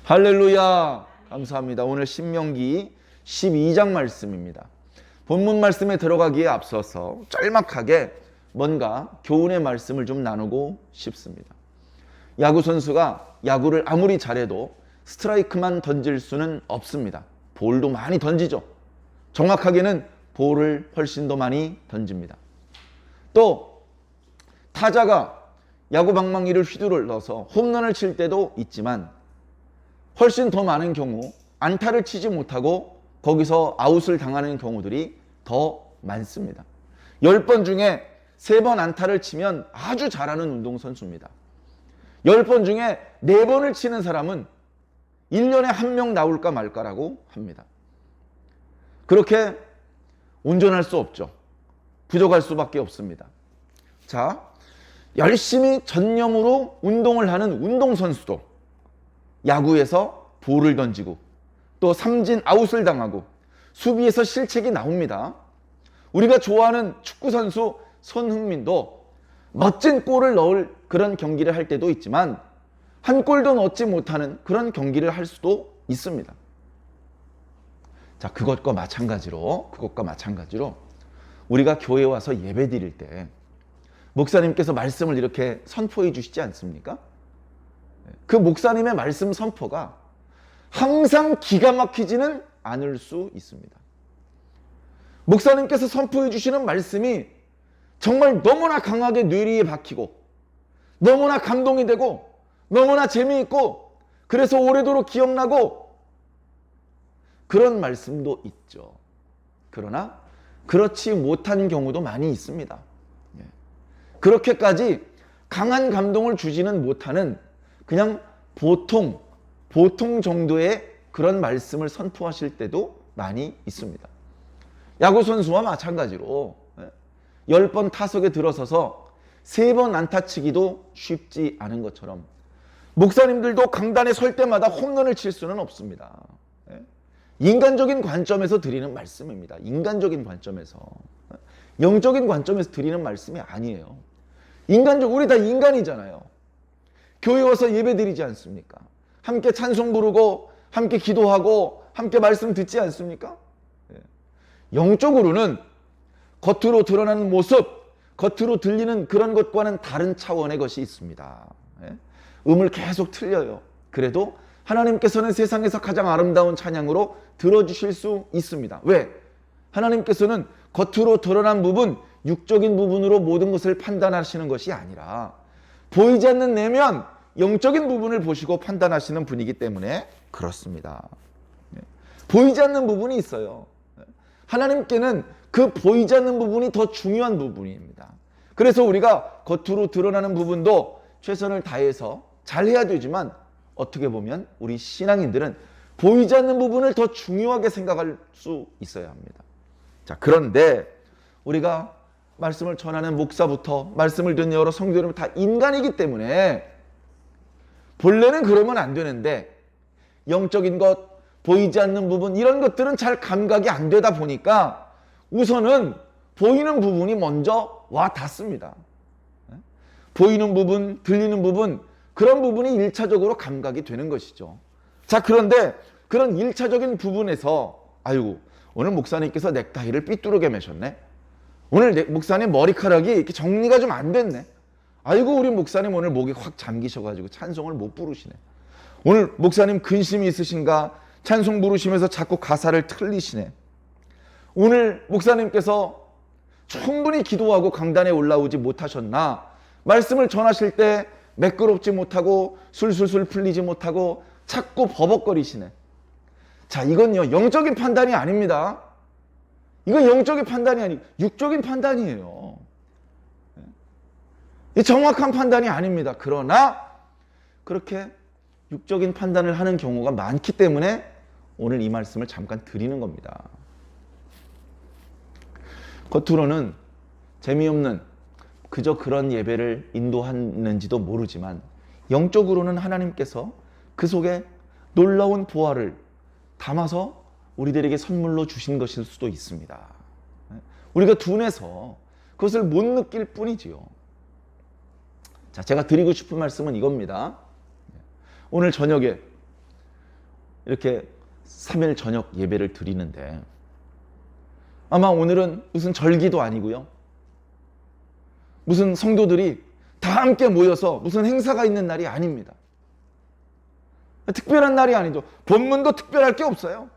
할렐루야. 감사합니다. 오늘 신명기 12장 말씀입니다. 본문 말씀에 들어가기에 앞서서 짤막하게 뭔가 교훈의 말씀을 좀 나누고 싶습니다. 야구 선수가 야구를 아무리 잘해도 스트라이크만 던질 수는 없습니다. 볼도 많이 던지죠. 정확하게는 볼을 훨씬 더 많이 던집니다. 또 타자가 야구 방망이를 휘두르러서 홈런을 칠 때도 있지만 훨씬 더 많은 경우 안타를 치지 못하고 거기서 아웃을 당하는 경우들이 더 많습니다. 10번 중에 3번 안타를 치면 아주 잘하는 운동선수입니다. 10번 중에 4번을 치는 사람은 1년에 1명 나올까 말까라고 합니다. 그렇게 운전할 수 없죠. 부족할 수밖에 없습니다. 자, 열심히 전념으로 운동을 하는 운동선수도 야구에서 볼을 던지고 또 삼진 아웃을 당하고 수비에서 실책이 나옵니다. 우리가 좋아하는 축구선수 손흥민도 멋진 골을 넣을 그런 경기를 할 때도 있지만 한 골도 넣지 못하는 그런 경기를 할 수도 있습니다. 자, 그것과 마찬가지로 우리가 교회에 와서 예배 드릴 때 목사님께서 말씀을 이렇게 선포해 주시지 않습니까? 그 목사님의 말씀 선포가 항상 기가 막히지는 않을 수 있습니다. 목사님께서 선포해 주시는 말씀이 정말 너무나 강하게 뇌리에 박히고 너무나 감동이 되고 너무나 재미있고 그래서 오래도록 기억나고 그런 말씀도 있죠. 그러나 그렇지 못한 경우도 많이 있습니다. 그렇게까지 강한 감동을 주지는 못하는 그냥 보통 정도의 그런 말씀을 선포하실 때도 많이 있습니다. 야구선수와 마찬가지로 10번 타석에 들어서서 3번 안타치기도 쉽지 않은 것처럼 목사님들도 강단에 설 때마다 홈런을 칠 수는 없습니다. 인간적인 관점에서 드리는 말씀입니다. 인간적인 관점에서. 영적인 관점에서 드리는 말씀이 아니에요. 우리 다 인간이잖아요. 교회 와서 예배 드리지 않습니까? 함께 찬송 부르고 함께 기도하고 함께 말씀 듣지 않습니까? 영적으로는 겉으로 드러나는 모습, 겉으로 들리는 그런 것과는 다른 차원의 것이 있습니다. 음을 계속 틀려요. 그래도 하나님께서는 세상에서 가장 아름다운 찬양으로 들어주실 수 있습니다. 왜? 하나님께서는 겉으로 드러난 부분, 육적인 부분으로 모든 것을 판단하시는 것이 아니라 보이지 않는 내면 영적인 부분을 보시고 판단하시는 분이기 때문에 그렇습니다. 보이지 않는 부분이 있어요. 하나님께는 그 보이지 않는 부분이 더 중요한 부분입니다. 그래서 우리가 겉으로 드러나는 부분도 최선을 다해서 잘해야 되지만 어떻게 보면 우리 신앙인들은 보이지 않는 부분을 더 중요하게 생각할 수 있어야 합니다. 자, 그런데 우리가 말씀을 전하는 목사부터 말씀을 듣는 여러 성도 여러분 다 인간이기 때문에 본래는 그러면 안 되는데 영적인 것, 보이지 않는 부분 이런 것들은 잘 감각이 안 되다 보니까 우선은 보이는 부분이 먼저 와 닿습니다. 보이는 부분, 들리는 부분 그런 부분이 1차적으로 감각이 되는 것이죠. 자, 그런데 그런 1차적인 부분에서 아이고 오늘 목사님께서 넥타이를 삐뚤게 매셨네. 오늘 목사님 머리카락이 이렇게 정리가 좀 안 됐네. 아이고 우리 목사님 오늘 목이 확 잠기셔가지고 찬송을 못 부르시네. 오늘 목사님 근심이 있으신가? 찬송 부르시면서 자꾸 가사를 틀리시네. 오늘 목사님께서 충분히 기도하고 강단에 올라오지 못하셨나? 말씀을 전하실 때 매끄럽지 못하고 술술술 풀리지 못하고 자꾸 버벅거리시네. 자, 이건요 영적인 판단이 아닙니다. 이건 영적인 판단이 아니고 육적인 판단이에요. 이 정확한 판단이 아닙니다. 그러나 그렇게 육적인 판단을 하는 경우가 많기 때문에 오늘 이 말씀을 잠깐 드리는 겁니다. 겉으로는 재미없는 그저 그런 예배를 인도하는지도 모르지만 영적으로는 하나님께서 그 속에 놀라운 보화를 담아서 우리들에게 선물로 주신 것일 수도 있습니다. 우리가 둔해서 그것을 못 느낄 뿐이지요. 자, 제가 드리고 싶은 말씀은 이겁니다. 오늘 저녁에 이렇게 3일 저녁 예배를 드리는데 아마 오늘은 무슨 절기도 아니고요. 무슨 성도들이 다 함께 모여서 무슨 행사가 있는 날이 아닙니다. 특별한 날이 아니죠. 본문도 특별할 게 없어요.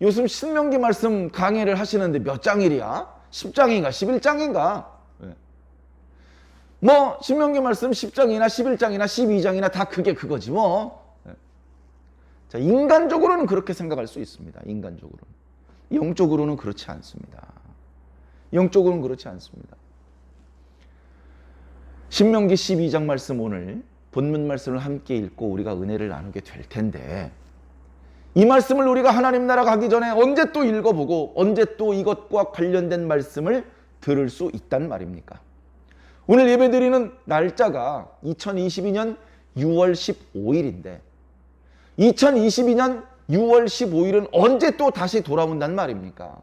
요즘 신명기 말씀 강의를 하시는데 몇 장일이야? 10장인가 11장인가? 뭐 신명기 말씀 10장이나 11장이나 12장이나 다 그게 그거지 뭐. 자, 인간적으로는 그렇게 생각할 수 있습니다. 인간적으로는. 영적으로는 그렇지 않습니다. 영적으로는 그렇지 않습니다. 신명기 12장 말씀 오늘 본문 말씀을 함께 읽고 우리가 은혜를 나누게 될 텐데 이 말씀을 우리가 하나님 나라 가기 전에 언제 또 읽어보고 언제 또 이것과 관련된 말씀을 들을 수 있단 말입니까? 오늘 예배드리는 날짜가 2022년 6월 15일인데 2022년 6월 15일은 언제 또 다시 돌아온단 말입니까?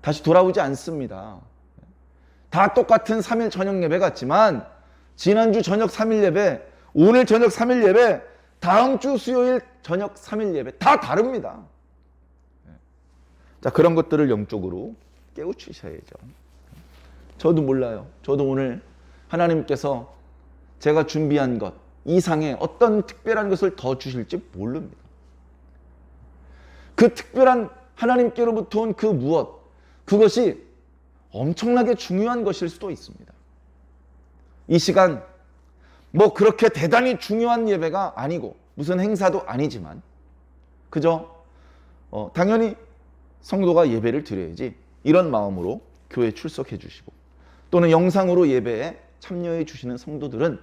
다시 돌아오지 않습니다. 다 똑같은 3일 저녁 예배 같지만 지난주 저녁 3일 예배, 오늘 저녁 3일 예배, 다음 주 수요일 저녁 3일 예배 다 다릅니다. 자, 그런 것들을 영적으로 깨우치셔야죠. 저도 몰라요. 저도 오늘 하나님께서 제가 준비한 것 이상의 어떤 특별한 것을 더 주실지 모릅니다. 그 특별한 하나님께로부터 온 그 무엇, 그것이 엄청나게 중요한 것일 수도 있습니다. 이 시간 뭐 그렇게 대단히 중요한 예배가 아니고 무슨 행사도 아니지만 그저 당연히 성도가 예배를 드려야지 이런 마음으로 교회에 출석해 주시고 또는 영상으로 예배에 참여해 주시는 성도들은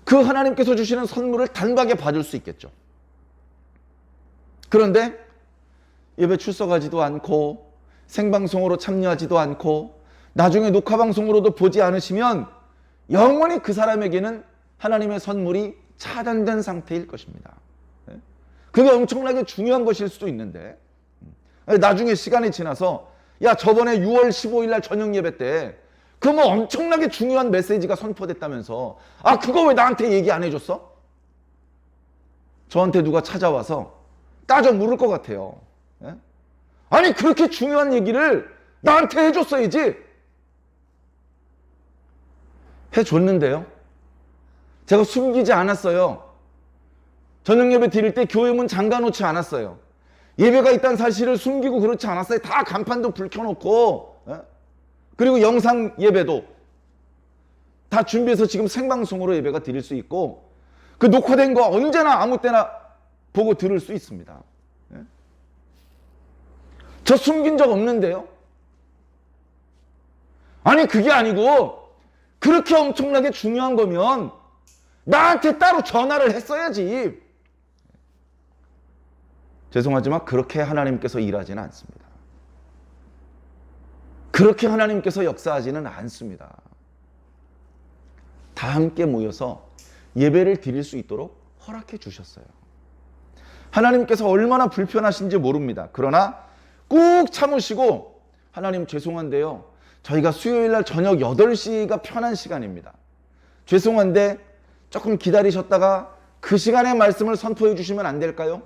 그 하나님께서 주시는 선물을 단박에 받을 수 있겠죠. 그런데 예배 출석하지도 않고 생방송으로 참여하지도 않고 나중에 녹화방송으로도 보지 않으시면 영원히 그 사람에게는 하나님의 선물이 차단된 상태일 것입니다. 그게 엄청나게 중요한 것일 수도 있는데 나중에 시간이 지나서 야 저번에 6월 15일 날 저녁 예배 때 그 뭐 엄청나게 중요한 메시지가 선포됐다면서 아 그거 왜 나한테 얘기 안 해줬어? 저한테 누가 찾아와서 따져 물을 것 같아요. 아니 그렇게 중요한 얘기를 나한테 해줬어야지. 해줬는데요. 제가 숨기지 않았어요. 저녁 예배 드릴 때 교회 문 잠가놓지 않았어요. 예배가 있다는 사실을 숨기고 그렇지 않았어요. 다 간판도 불 켜놓고 그리고 영상 예배도 다 준비해서 지금 생방송으로 예배가 드릴 수 있고 그 녹화된 거 언제나 아무 때나 보고 들을 수 있습니다. 저 숨긴 적 없는데요. 아니 그게 아니고 그렇게 엄청나게 중요한 거면 나한테 따로 전화를 했어야지. 죄송하지만 그렇게 하나님께서 일하지는 않습니다. 그렇게 하나님께서 역사하지는 않습니다. 다 함께 모여서 예배를 드릴 수 있도록 허락해 주셨어요. 하나님께서 얼마나 불편하신지 모릅니다. 그러나 꾹 참으시고 하나님 죄송한데요. 저희가 수요일 날 저녁 8시가 편한 시간입니다. 죄송한데 조금 기다리셨다가 그 시간에 말씀을 선포해 주시면 안 될까요?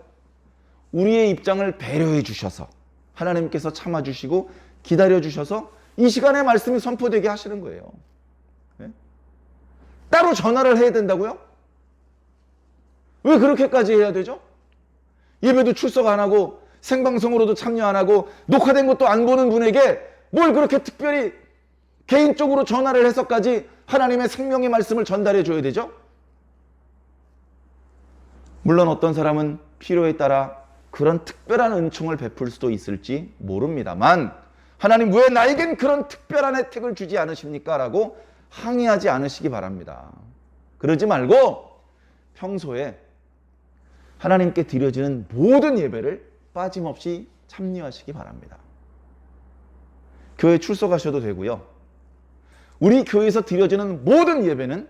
우리의 입장을 배려해 주셔서 하나님께서 참아주시고 기다려 주셔서 이 시간에 말씀이 선포되게 하시는 거예요. 네? 따로 전화를 해야 된다고요? 왜 그렇게까지 해야 되죠? 예배도 출석 안 하고 생방송으로도 참여 안 하고 녹화된 것도 안 보는 분에게 뭘 그렇게 특별히 개인적으로 전화를 해서까지 하나님의 생명의 말씀을 전달해 줘야 되죠? 물론 어떤 사람은 필요에 따라 그런 특별한 은총을 베풀 수도 있을지 모릅니다만 하나님 왜 나에겐 그런 특별한 혜택을 주지 않으십니까? 라고 항의하지 않으시기 바랍니다. 그러지 말고 평소에 하나님께 드려지는 모든 예배를 빠짐없이 참여하시기 바랍니다. 교회 출석하셔도 되고요. 우리 교회에서 드려지는 모든 예배는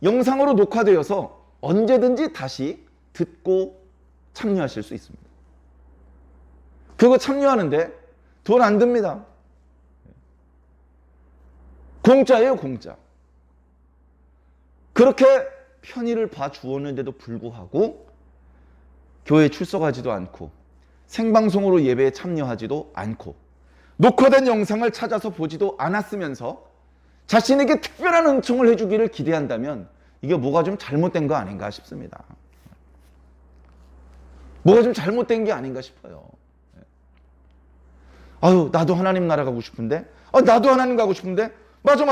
영상으로 녹화되어서 언제든지 다시 듣고 참여하실 수 있습니다. 그거 참여하는데 돈 안 듭니다. 공짜예요, 공짜. 그렇게 편의를 봐주었는데도 불구하고 교회에 출석하지도 않고 생방송으로 예배에 참여하지도 않고 녹화된 영상을 찾아서 보지도 않았으면서 자신에게 특별한 은총을 해주기를 기대한다면 이게 뭐가 좀 잘못된 거 아닌가 싶습니다. 뭐가 좀 잘못된 게 아닌가 싶어요. 아유, 나도 하나님 나라 가고 싶은데, 나도 하나님 가고 싶은데, 맞아,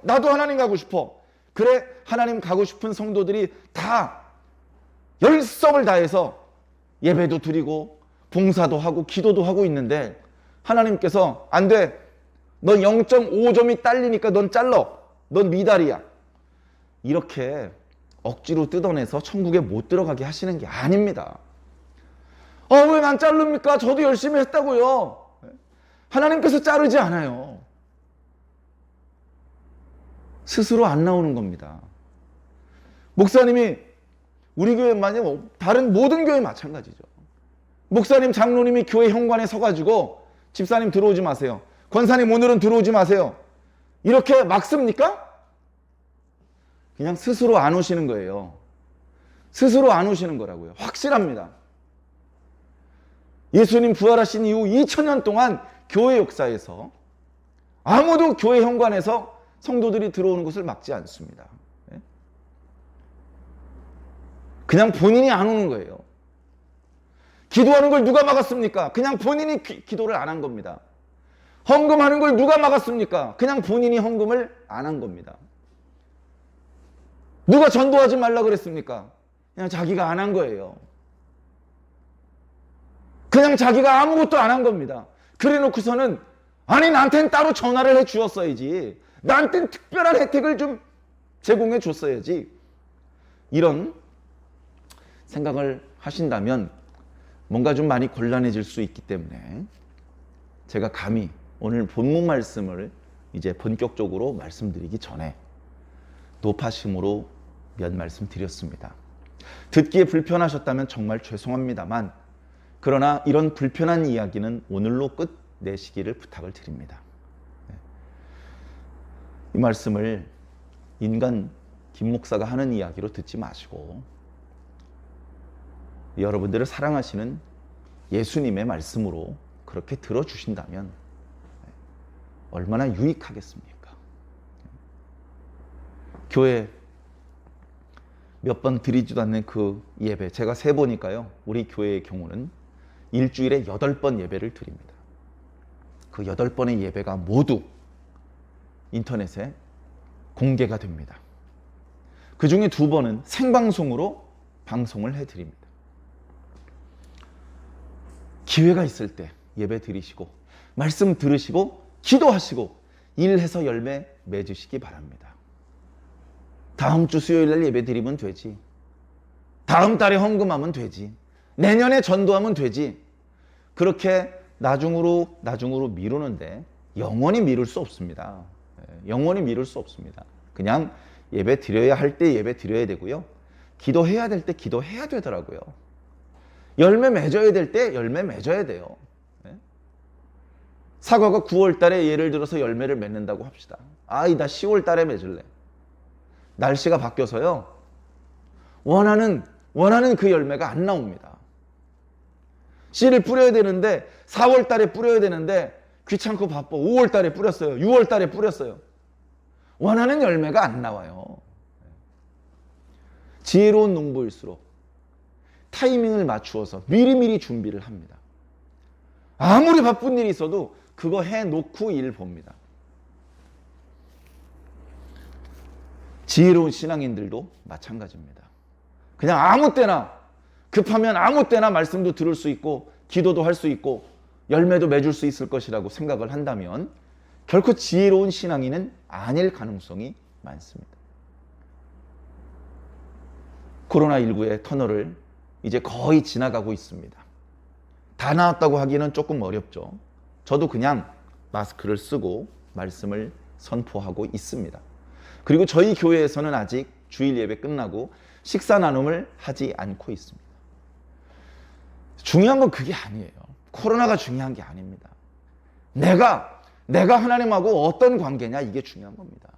나도 하나님 가고 싶어. 그래, 하나님 가고 싶은 성도들이 다 열성을 다해서 예배도 드리고 봉사도 하고 기도도 하고 있는데 하나님께서 안 돼. 넌 0.5점이 딸리니까 넌 잘러. 넌 미달이야. 이렇게 억지로 뜯어내서 천국에 못 들어가게 하시는 게 아닙니다. 왜 난 자릅니까? 저도 열심히 했다고요. 하나님께서 자르지 않아요. 스스로 안 나오는 겁니다. 목사님이 우리 교회만이 다른 모든 교회 마찬가지죠. 목사님, 장로님이 교회 현관에 서가지고 집사님 들어오지 마세요. 권사님 오늘은 들어오지 마세요. 이렇게 막습니까? 그냥 스스로 안 오시는 거예요. 스스로 안 오시는 거라고요. 확실합니다. 예수님 부활하신 이후 2000년 동안 교회 역사에서 아무도 교회 현관에서 성도들이 들어오는 것을 막지 않습니다. 그냥 본인이 안 오는 거예요. 기도하는 걸 누가 막았습니까? 그냥 본인이 기도를 안 한 겁니다. 헌금하는 걸 누가 막았습니까? 그냥 본인이 헌금을 안 한 겁니다. 누가 전도하지 말라 그랬습니까? 그냥 자기가 안 한 거예요. 그냥 자기가 아무것도 안 한 겁니다. 그래 놓고서는 아니 나한테는 따로 전화를 해 주었어야지. 나한테는 특별한 혜택을 좀 제공해 줬어야지. 이런 생각을 하신다면 뭔가 좀 많이 곤란해질 수 있기 때문에 제가 감히 오늘 본문 말씀을 이제 본격적으로 말씀드리기 전에 노파심으로 몇 말씀 드렸습니다. 듣기에 불편하셨다면 정말 죄송합니다만 그러나 이런 불편한 이야기는 오늘로 끝내시기를 부탁을 드립니다. 이 말씀을 인간 김 목사가 하는 이야기로 듣지 마시고 여러분들을 사랑하시는 예수님의 말씀으로 그렇게 들어주신다면 얼마나 유익하겠습니까? 교회 몇 번 드리지도 않는 그 예배, 제가 세보니까요, 우리 교회의 경우는 일주일에 8번 예배를 드립니다. 그 8번의 예배가 모두 인터넷에 공개가 됩니다. 그 중에 2번은 생방송으로 방송을 해드립니다. 기회가 있을 때 예배 드리시고 말씀 들으시고 기도하시고 일해서 열매 맺으시기 바랍니다. 다음 주 수요일 날 예배 드리면 되지. 다음 달에 헌금하면 되지. 내년에 전도하면 되지. 그렇게 나중으로 미루는데 영원히 미룰 수 없습니다. 영원히 미룰 수 없습니다. 그냥 예배 드려야 할 때 예배 드려야 되고요. 기도해야 될 때 기도해야 되더라고요. 열매 맺어야 될 때 열매 맺어야 돼요. 사과가 9월 달에 예를 들어서 열매를 맺는다고 합시다. 나 10월 달에 맺을래. 날씨가 바뀌어서요. 원하는 그 열매가 안 나옵니다. 씨를 뿌려야 되는데 4월 달에 뿌려야 되는데 귀찮고 바빠. 5월 달에 뿌렸어요. 6월 달에 뿌렸어요. 원하는 열매가 안 나와요. 지혜로운 농부일수록 타이밍을 맞추어서 미리미리 준비를 합니다. 아무리 바쁜 일이 있어도 그거 해놓고 일 봅니다. 지혜로운 신앙인들도 마찬가지입니다. 그냥 아무 때나 급하면 아무 때나 말씀도 들을 수 있고 기도도 할 수 있고 열매도 맺을 수 있을 것이라고 생각을 한다면 결코 지혜로운 신앙인은 아닐 가능성이 많습니다. 코로나19의 터널을 이제 거의 지나가고 있습니다. 다 나았다고 하기는 조금 어렵죠. 저도 그냥 마스크를 쓰고 말씀을 선포하고 있습니다. 그리고 저희 교회에서는 아직 주일 예배 끝나고 식사 나눔을 하지 않고 있습니다. 중요한 건 그게 아니에요. 코로나가 중요한 게 아닙니다. 내가 하나님하고 어떤 관계냐, 이게 중요한 겁니다.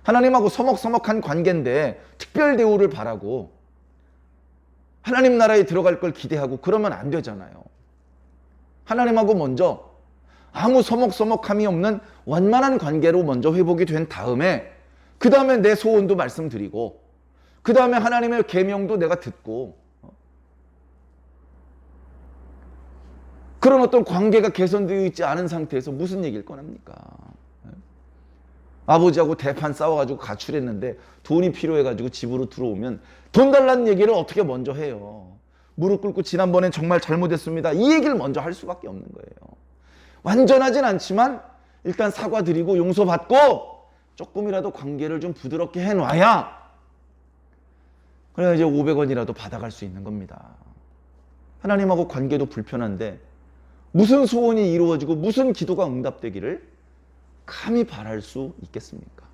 하나님하고 서먹서먹한 관계인데 특별 대우를 바라고 하나님 나라에 들어갈 걸 기대하고 그러면 안 되잖아요. 하나님하고 먼저 아무 서먹서먹함이 없는 완만한 관계로 먼저 회복이 된 다음에 그 다음에 내 소원도 말씀드리고 그 다음에 하나님의 계명도 내가 듣고 그런 어떤 관계가 개선되어 있지 않은 상태에서 무슨 얘기를 꺼냅니까? 아버지하고 대판 싸워가지고 가출했는데 돈이 필요해가지고 집으로 들어오면 돈 달라는 얘기를 어떻게 먼저 해요? 무릎 꿇고 지난번엔 정말 잘못했습니다. 이 얘기를 먼저 할 수밖에 없는 거예요. 완전하진 않지만 일단 사과드리고 용서받고 조금이라도 관계를 좀 부드럽게 해놔야 그래야 이제 500원이라도 받아갈 수 있는 겁니다. 하나님하고 관계도 불편한데 무슨 소원이 이루어지고 무슨 기도가 응답되기를 감히 바랄 수 있겠습니까?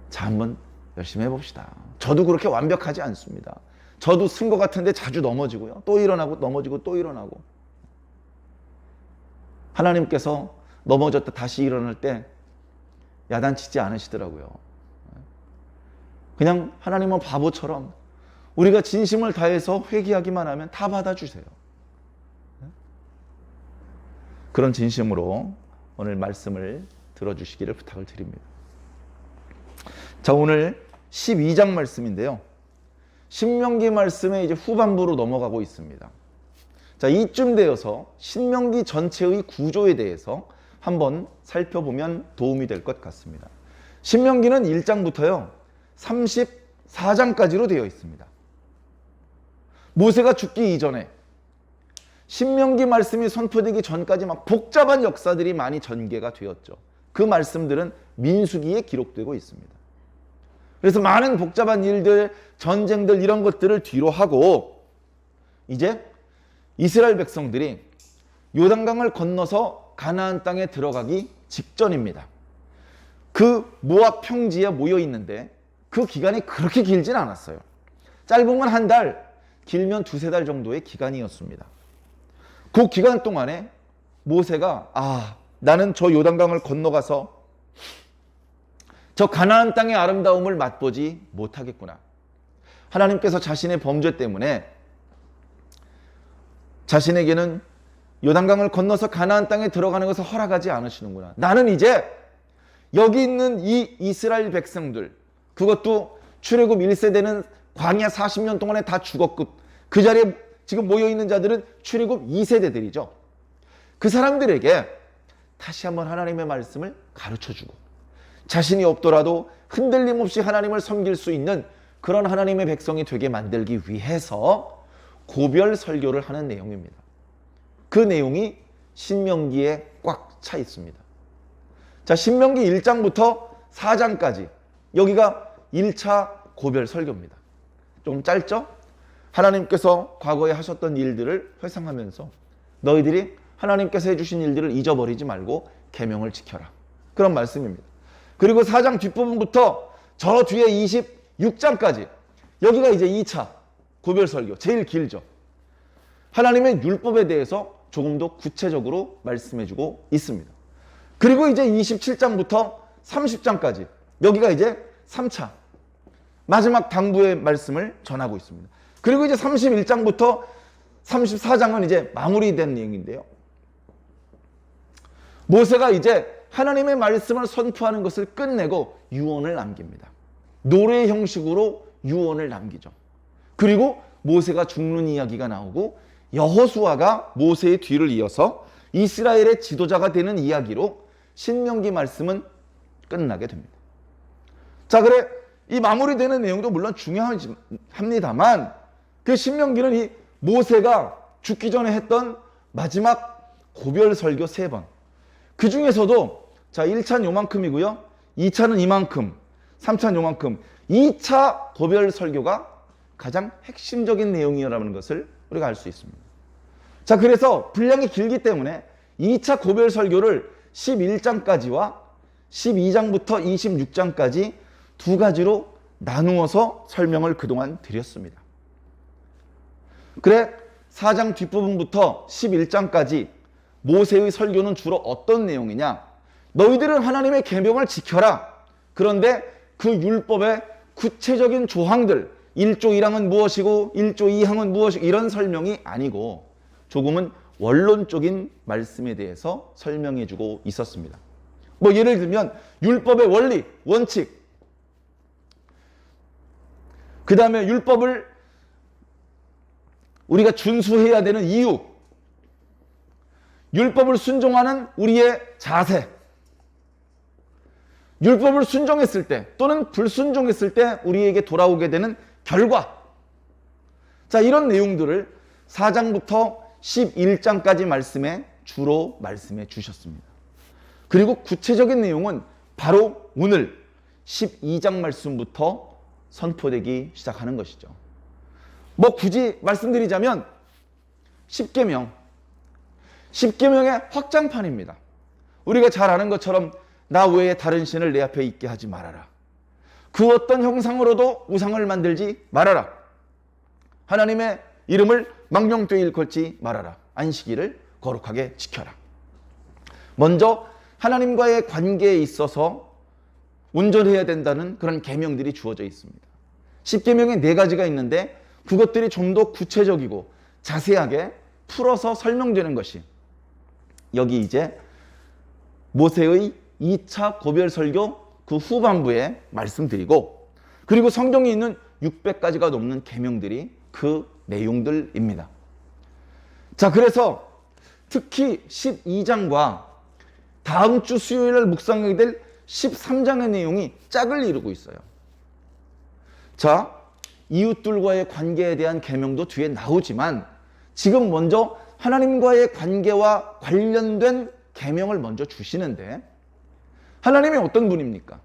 자, 한번 열심히 해봅시다. 저도 그렇게 완벽하지 않습니다. 저도 쓴 것 같은데 자주 넘어지고요. 또 일어나고 넘어지고 또 일어나고. 하나님께서 넘어졌다 다시 일어날 때 야단치지 않으시더라고요. 그냥 하나님은 바보처럼 우리가 진심을 다해서 회개하기만 하면 다 받아주세요. 그런 진심으로 오늘 말씀을 들어주시기를 부탁을 드립니다. 자, 오늘 12장 말씀인데요. 신명기 말씀의 이제 후반부로 넘어가고 있습니다. 자, 이쯤 되어서 신명기 전체의 구조에 대해서 한번 살펴보면 도움이 될 것 같습니다. 신명기는 1장부터요 34장까지로 되어 있습니다. 모세가 죽기 이전에 신명기 말씀이 선포되기 전까지 막 복잡한 역사들이 많이 전개가 되었죠. 그 말씀들은 민수기에 기록되고 있습니다. 그래서 많은 복잡한 일들, 전쟁들 이런 것들을 뒤로 하고 이제 이스라엘 백성들이 요단강을 건너서 가나안 땅에 들어가기 직전입니다. 그 모압 평지에 모여 있는데 그 기간이 그렇게 길진 않았어요. 짧으면 한 달, 길면 두세 달 정도의 기간이었습니다. 그 기간 동안에 모세가 나는 저 요단강을 건너가서 저 가나안 땅의 아름다움을 맛보지 못하겠구나. 하나님께서 자신의 범죄 때문에 자신에게는 요단강을 건너서 가나안 땅에 들어가는 것을 허락하지 않으시는구나. 나는 이제 여기 있는 이 이스라엘 백성들, 그것도 출애굽 1세대는 광야 40년 동안에 다 죽었고 그 자리에 지금 모여있는 자들은 출애굽 2세대들이죠. 그 사람들에게 다시 한번 하나님의 말씀을 가르쳐주고 자신이 없더라도 흔들림 없이 하나님을 섬길 수 있는 그런 하나님의 백성이 되게 만들기 위해서 고별 설교를 하는 내용입니다. 그 내용이 신명기에 꽉 차 있습니다. 자, 신명기 1장부터 4장까지 여기가 1차 고별 설교입니다. 좀 짧죠? 하나님께서 과거에 하셨던 일들을 회상하면서 너희들이 하나님께서 해주신 일들을 잊어버리지 말고 계명을 지켜라. 그런 말씀입니다. 그리고 4장 뒷부분부터 저 뒤에 26장까지 여기가 이제 2차 고별 설교, 제일 길죠. 하나님의 율법에 대해서 조금 더 구체적으로 말씀해주고 있습니다. 그리고 이제 27장부터 30장까지 여기가 이제 3차 마지막 당부의 말씀을 전하고 있습니다. 그리고 이제 31장부터 34장은 이제 마무리된 내용인데요. 모세가 이제 하나님의 말씀을 선포하는 것을 끝내고 유언을 남깁니다. 노래 형식으로 유언을 남기죠. 그리고 모세가 죽는 이야기가 나오고 여호수아가 모세의 뒤를 이어서 이스라엘의 지도자가 되는 이야기로 신명기 말씀은 끝나게 됩니다. 자, 그래 이 마무리되는 내용도 물론 중요합니다만 그 신명기는 이 모세가 죽기 전에 했던 마지막 고별 설교 3번. 그 중에서도 자 1차는 요만큼이고요. 2차는 이만큼, 3차는 요만큼. 2차 고별 설교가 가장 핵심적인 내용이라는 것을 우리가 알 수 있습니다. 자, 그래서 분량이 길기 때문에 2차 고별 설교를 11장까지와 12장부터 26장까지 두 가지로 나누어서 설명을 그동안 드렸습니다. 그래 4장 뒷부분부터 11장까지 모세의 설교는 주로 어떤 내용이냐? 너희들은 하나님의 계명을 지켜라. 그런데 그 율법의 구체적인 조항들, 1조 1항은 무엇이고 1조 2항은 무엇이고 이런 설명이 아니고 조금은 원론적인 말씀에 대해서 설명해 주고 있었습니다. 뭐 예를 들면 율법의 원리, 원칙, 그 다음에 율법을 우리가 준수해야 되는 이유, 율법을 순종하는 우리의 자세, 율법을 순종했을 때 또는 불순종했을 때 우리에게 돌아오게 되는 결과, 자, 이런 내용들을 4장부터 11장까지 말씀에 주로 말씀해 주셨습니다. 그리고 구체적인 내용은 바로 오늘 12장 말씀부터 선포되기 시작하는 것이죠. 뭐 굳이 말씀드리자면 10계명, 10계명의 확장판입니다. 우리가 잘 아는 것처럼 나 외에 다른 신을 내 앞에 있게 하지 말아라. 그 어떤 형상으로도 우상을 만들지 말아라. 하나님의 이름을 망령되이 일컫지 말아라. 안식일을 거룩하게 지켜라. 먼저 하나님과의 관계에 있어서 온전해야 된다는 그런 계명들이 주어져 있습니다. 10계명에 4가지가 있는데 그것들이 좀 더 구체적이고 자세하게 풀어서 설명되는 것이 여기 이제 모세의 2차 고별설교 그 후반부에 말씀드리고, 그리고 성경에 있는 600가지가 넘는 계명들이 그 내용들입니다. 자, 그래서 특히 12장과 다음 주 수요일 날 묵상하게 될 13장의 내용이 짝을 이루고 있어요. 자, 이웃들과의 관계에 대한 계명도 뒤에 나오지만 지금 먼저 하나님과의 관계와 관련된 계명을 먼저 주시는데, 하나님이 어떤 분입니까?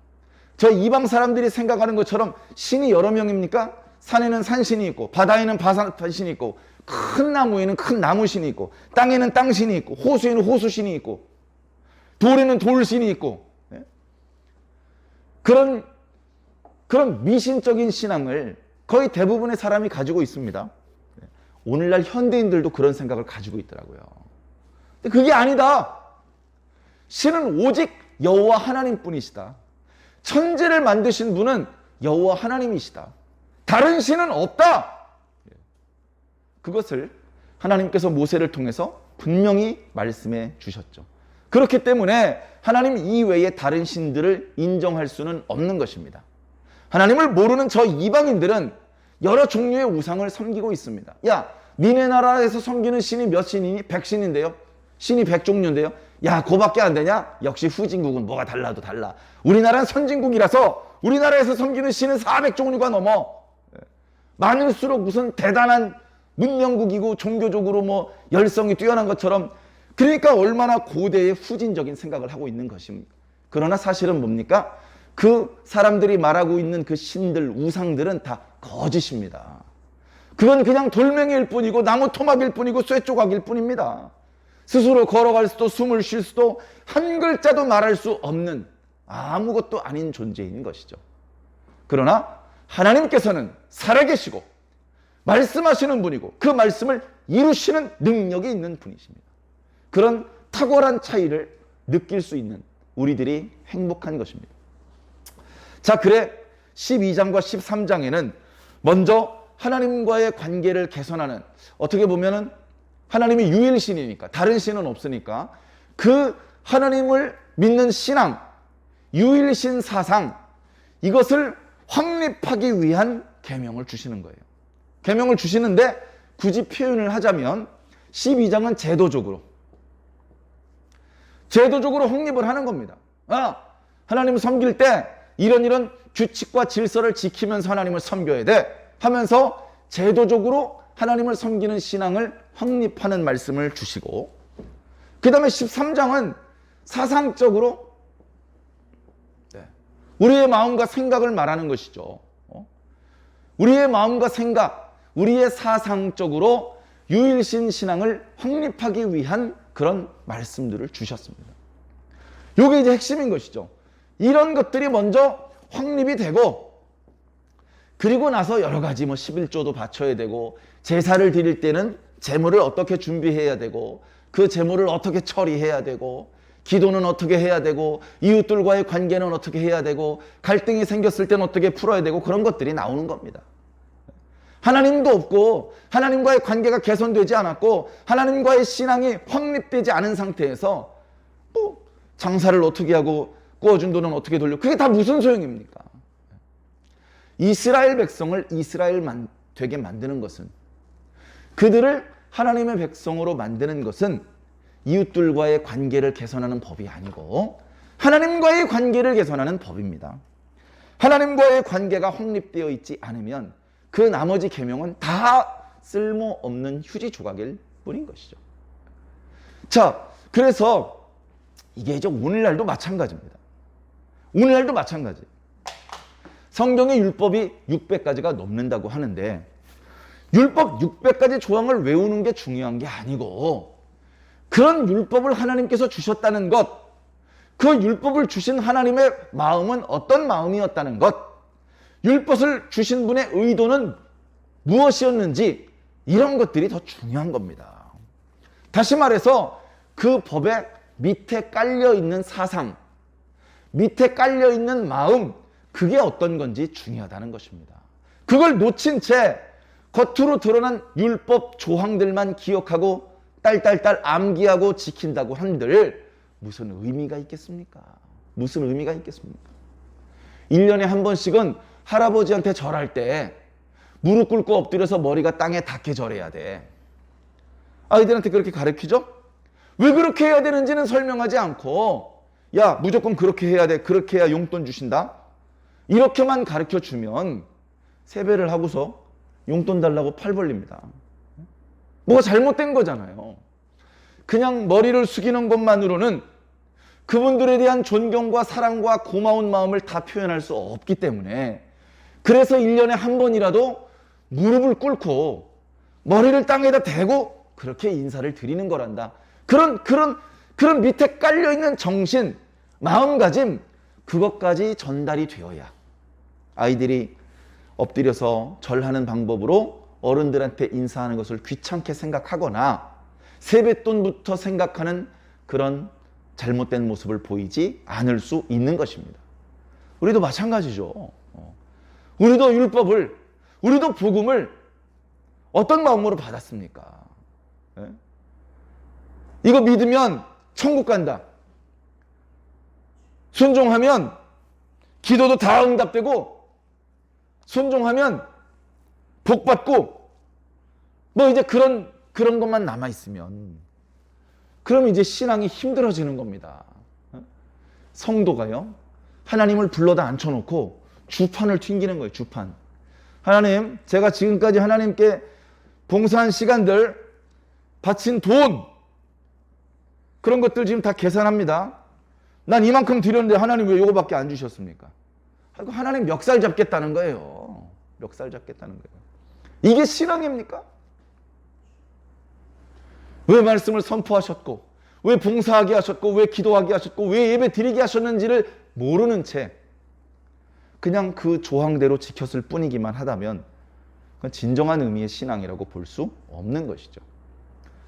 저 이방 사람들이 생각하는 것처럼 신이 여러 명입니까? 산에는 산신이 있고 바다에는 바다신이 있고 큰 나무에는 큰 나무신이 있고 땅에는 땅신이 있고 호수에는 호수신이 있고 돌에는 돌신이 있고, 그런 미신적인 신앙을 거의 대부분의 사람이 가지고 있습니다. 오늘날 현대인들도 그런 생각을 가지고 있더라고요. 근데 그게 아니다. 신은 오직 여호와 하나님뿐이시다. 천지를 만드신 분은 여호와 하나님이시다. 다른 신은 없다. 그것을 하나님께서 모세를 통해서 분명히 말씀해 주셨죠. 그렇기 때문에 하나님 이외에 다른 신들을 인정할 수는 없는 것입니다. 하나님을 모르는 저 이방인들은 여러 종류의 우상을 섬기고 있습니다. 야, 니네 나라에서 섬기는 신이 몇 신이니? 100신인데요. 신이 100종류인데요. 야, 그거밖에 안 되냐? 역시 후진국은 뭐가 달라도 달라. 우리나라는 선진국이라서 우리나라에서 섬기는 신은 400종류가 넘어. 많을수록 무슨 대단한 문명국이고 종교적으로 뭐 열성이 뛰어난 것처럼, 그러니까 얼마나 고대의 후진적인 생각을 하고 있는 것입니까? 그러나 사실은 뭡니까? 그 사람들이 말하고 있는 그 신들, 우상들은 다 거짓입니다. 그건 그냥 돌멩이일 뿐이고 나무 토막일 뿐이고 쇠 조각일 뿐입니다. 스스로 걸어갈 수도 숨을 쉴 수도 한 글자도 말할 수 없는 아무것도 아닌 존재인 것이죠. 그러나 하나님께서는 살아계시고 말씀하시는 분이고 그 말씀을 이루시는 능력이 있는 분이십니다. 그런 탁월한 차이를 느낄 수 있는 우리들이 행복한 것입니다. 자, 그래 12장과 13장에는 먼저 하나님과의 관계를 개선하는, 어떻게 보면은 하나님이 유일신이니까 다른 신은 없으니까 그 하나님을 믿는 신앙, 유일신 사상, 이것을 확립하기 위한 계명을 주시는 거예요. 계명을 주시는데 굳이 표현을 하자면 12장은 제도적으로 확립을 하는 겁니다. 하나님을 섬길 때 이런 규칙과 질서를 지키면서 하나님을 섬겨야 돼 하면서 제도적으로 하나님을 섬기는 신앙을 확립하는 말씀을 주시고, 그 다음에 13장은 사상적으로 우리의 마음과 생각을 말하는 것이죠. 우리의 마음과 생각, 우리의 사상적으로 유일신 신앙을 확립하기 위한 그런 말씀들을 주셨습니다. 이게 이제 핵심인 것이죠. 이런 것들이 먼저 확립이 되고, 그리고 나서 여러 가지 뭐 11조도 바쳐야 되고, 제사를 드릴 때는 제물을 어떻게 준비해야 되고, 그 제물을 어떻게 처리해야 되고, 기도는 어떻게 해야 되고, 이웃들과의 관계는 어떻게 해야 되고, 갈등이 생겼을 때는 어떻게 풀어야 되고, 그런 것들이 나오는 겁니다. 하나님도 없고 하나님과의 관계가 개선되지 않았고 하나님과의 신앙이 확립되지 않은 상태에서 뭐 장사를 어떻게 하고 구워준 돈은 어떻게 돌려, 그게 다 무슨 소용입니까? 이스라엘 백성을 이스라엘 되게 만드는 것은, 그들을 하나님의 백성으로 만드는 것은 이웃들과의 관계를 개선하는 법이 아니고 하나님과의 관계를 개선하는 법입니다. 하나님과의 관계가 확립되어 있지 않으면 그 나머지 계명은 다 쓸모없는 휴지 조각일 뿐인 것이죠. 자, 그래서 이게 이제 오늘날도 마찬가지입니다. 오늘날도 마찬가지. 성경의 율법이 600가지가 넘는다고 하는데 율법 600가지 조항을 외우는 게 중요한 게 아니고 그런 율법을 하나님께서 주셨다는 것, 그 율법을 주신 하나님의 마음은 어떤 마음이었다는 것, 율법을 주신 분의 의도는 무엇이었는지, 이런 것들이 더 중요한 겁니다. 다시 말해서 그 법의 밑에 깔려있는 사상, 밑에 깔려있는 마음, 그게 어떤 건지 중요하다는 것입니다. 그걸 놓친 채 겉으로 드러난 율법 조항들만 기억하고 딸딸딸 암기하고 지킨다고 한들 무슨 의미가 있겠습니까? 무슨 의미가 있겠습니까? 1년에 한 번씩은 할아버지한테 절할 때 무릎 꿇고 엎드려서 머리가 땅에 닿게 절해야 돼. 아이들한테 그렇게 가르치죠? 왜 그렇게 해야 되는지는 설명하지 않고 야, 무조건 그렇게 해야 돼. 그렇게 해야 용돈 주신다. 이렇게만 가르쳐주면 세배를 하고서 용돈 달라고 팔 벌립니다. 뭐가 잘못된 거잖아요. 그냥 머리를 숙이는 것만으로는 그분들에 대한 존경과 사랑과 고마운 마음을 다 표현할 수 없기 때문에, 그래서 1년에 한 번이라도 무릎을 꿇고 머리를 땅에다 대고 그렇게 인사를 드리는 거란다. 그런 밑에 깔려있는 정신, 마음가짐, 그것까지 전달이 되어야 아이들이 엎드려서 절하는 방법으로 어른들한테 인사하는 것을 귀찮게 생각하거나 세뱃돈부터 생각하는 그런 잘못된 모습을 보이지 않을 수 있는 것입니다. 우리도 마찬가지죠. 우리도 율법을, 우리도 복음을 어떤 마음으로 받았습니까? 네? 이거 믿으면 천국 간다. 순종하면 기도도 다 응답되고, 순종하면 복 받고, 뭐 이제 그런 것만 남아 있으면 그럼 이제 신앙이 힘들어지는 겁니다. 성도가요, 하나님을 불러다 앉혀놓고 주판을 튕기는 거예요. 주판. 하나님, 제가 지금까지 하나님께 봉사한 시간들, 바친 돈, 그런 것들 지금 다 계산합니다. 난 이만큼 드렸는데 하나님 왜 이거밖에 안 주셨습니까? 하나님 멱살 잡겠다는 거예요. 멱살 잡겠다는 거예요. 이게 신앙입니까? 왜 말씀을 선포하셨고, 왜 봉사하게 하셨고, 왜 기도하게 하셨고, 왜 예배 드리게 하셨는지를 모르는 채 그냥 그 조항대로 지켰을 뿐이기만 하다면 그건 진정한 의미의 신앙이라고 볼 수 없는 것이죠.